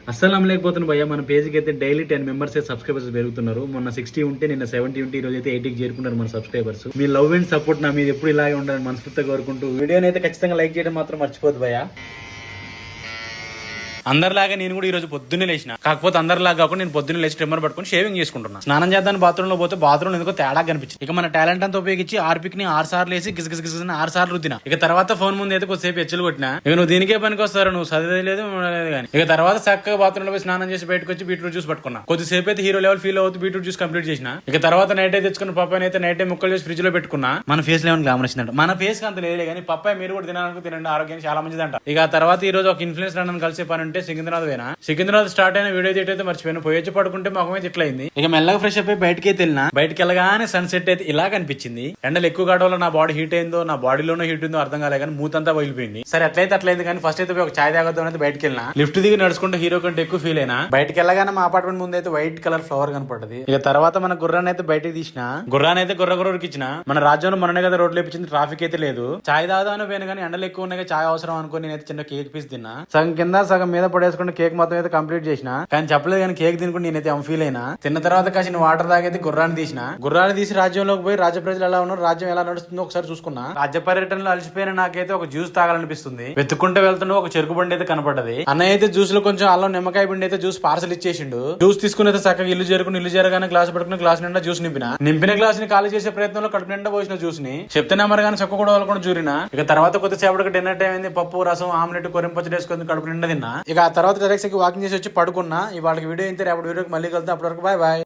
అస్సలు నమ్మలేకపోతున్నా భయ్య, మన పేజ్కి అయితే డైలీ 10 మెంబర్స్ సబ్స్క్రైబర్స్ పెరుగుతున్నారు. మొన్న 60 ఉంటే నిన్న 70 ఉంటే ఈ రోజు అయితే 80కి చేరుకున్నారు మన subscribers. Me love and support నా మీద ఎప్పుడు ఇలాగే ఉండాలని మనస్ఫూర్తిగా కోరుకుంటూ వీడియోని అయితే ఖచ్చితంగా లైక్ చేయడం మాత్రం మర్చిపోద్దు భయ్య. అందరిలాగా నేను కూడా ఈ రోజు పొద్దున్నే లేచిన, కాకపోతే అందరిలాగా కాకుండా నేను పొద్దున్నే లేచి ట్రిమ్మర్ పట్టుకుని షేవింగ్ చేసుకుంటున్నా. స్నానం చేద్దాం బాత్రూమ్ లో పోతే బాత్రూమ్ ఎందుకో తేడా కనిపించింది. ఇక మన టాలెంట్ అంతా ఉపయోగించి ఆర్పిక్ ని 6 సార్లు వేసి గిసగిస 6 సార్లు రుద్దిన. ఇక తర్వాత ఫోన్ ముందు అయితే కొద్దిసేపు ఎచ్చులు కొట్టినా. ఇక నువ్వు దీనికే పనికి వస్తారు, నువ్వు చదివేది లేదు కానీ. ఇక తర్వాత చక్కగా బాత్రూమ్ లో పోయి స్నానం చేసి బయటకు వచ్చి బీట్రూట్ జ్యూస్ పట్టుకున్నా. కొద్దిసేపు అయితే హీరో లెవెల్ ఫీల్ అవుతూ బీట్రూట్ జ్యూస్ కంప్లీట్ చేసిన. ఇక తర్వాత నైట్ అయితే తెచ్చుకున్న పప్పాయి అయితే నైట్ ముక్కలు చేసి ఫ్రిడ్జ్ లో పెట్టుకున్నా. మన ఫేస్ లో గ్లామర్ వచ్చిందంట. మన ఫేస్ కి అంత లేదు కానీ పప్పాయి మీరు కూడా తినాలనుకో తినండి, ఆరోగ్యానికి చాలా మంచిదంట. ఇక తర్వాత ఈ రోజు ఒక ఇన్ఫ్లుయెన్సర్ నన్ను కలిసే పని ఉంటే సికింద్రాబాద్ పోయినా. సికింద్రాబాద్ స్టార్ట్ అయిన వీడియో అయితే మర్చిపోయాను. పోయొచ్చి పడుకుంటే మొహం అయితే ఇట్లా అయింది. ఇక మెల్లగా ఫ్రెష్ అయిపోయి బయటకి వెళ్ళినా. బయటకి వెళ్ళగానే సన్సెట్ అయితే ఇలా కనిపించింది. ఎండలు ఎక్కువ కావడం నా బాడీ హీట్ అయిందో నా బాడీలోనే హీట్ ఉందో అర్థం కాలే కానీ మూతంతా పగిలిపోయింది. సరే అట్లయింది కానీ ఫస్ట్ అయితే ఒక చాయ్ తాగొద్దాం అయితే బయటకి వెళ్ళినా. లిఫ్ట్ దిగి నడుచుకుంటే హీరో కంటే ఎక్కువ ఫీల్ అయినా. బయటకి వెళ్ళగానే మా అపార్ట్మెంట్ ముందు అయితే వైట్ కలర్ ఫ్లవర్ కనపడది. ఇక తర్వాత మన గుర్రాన్ని అయితే బయటకి తీసిన. గుర్రాన్ని అయితే గుర్రకి ఇచ్చిన. మన రాజ్యంలో మననే కదా రోడ్లు వేపించింది, ట్రాఫిక్ అయితే లేదు. చాయ్ తాగుదామని పోయిన కానీ ఎండలు ఎక్కువ ఉన్నాయి, చాయ్ అవసరం అనుకుని నేనైతే చిన్న కేక్ పీస్ తిన్నా. సగం కింద సగం మీద పడేసుకుంటే కేక్ మొత్తం అయితే కంప్లీట్ చేసిన. కానీ చెప్పలేదు కానీ కేక్ తినుకుంటే నేనైతే ఫీల్ అయినా. తిన్న తర్వాత కాసిన వాటర్ తాగైతే గుర్రాన్ని తీసిన. గుర్రాన్ని తీసి రాజ్యంలోకి పోయి రాజ్య ప్రజలు ఎలా ఉన్నారు, రాజ్యం ఎలా నడుస్తుందో ఒకసారి చూసుకున్నా. రాజ్య పర్యటనలో అలసిపోయిన నాకైతే ఒక జ్యూస్ తాగాలనిపిస్తుంది. వెతుక్కుంటే వెళ్తున్నా ఒక చెరుకు బండి అయితే కనపడ్డది. అన్నయ్య అయితే జ్యూస్ లో కొంచెం అల్లం నిమ్మకాయ పిండి అయితే జ్యూస్ పార్సల్ ఇచ్చేసిండు. జ్యూస్ తీసుకుని అయితే చక్కగా ఇల్లు చేరగానే గ్లాస్ పెట్టుకుని గ్లాస్ నిండా జ్యూస్ నింపిన గ్లాస్ ని ఖాళీ చేసే ప్రయత్నంలో కడుపు నిండా పోసిన జ్యూస్ ని చెప్తే నెమ్మరు కానీ చక్క కూడా వాళ్ళకుండా జూరినా. ఇక తర్వాత కొద్దిసేపటికి డిన్నర్ టైం అయింది. పప్పు రసం ఆమ్లెట్ కొరింపచ్చి వేసుకొని కడుపు నిండా తిన్నా. ఇక ఆ తర్వాత డైరెక్ట్ వాకింగ్ చేసి వచ్చి పడుకున్నా. ఇవాళ వీడియో అయితే రేపటి వీడియోకి మళ్ళీ కలుద్దాం. అప్పటివరకు బాయ్ బాయ్.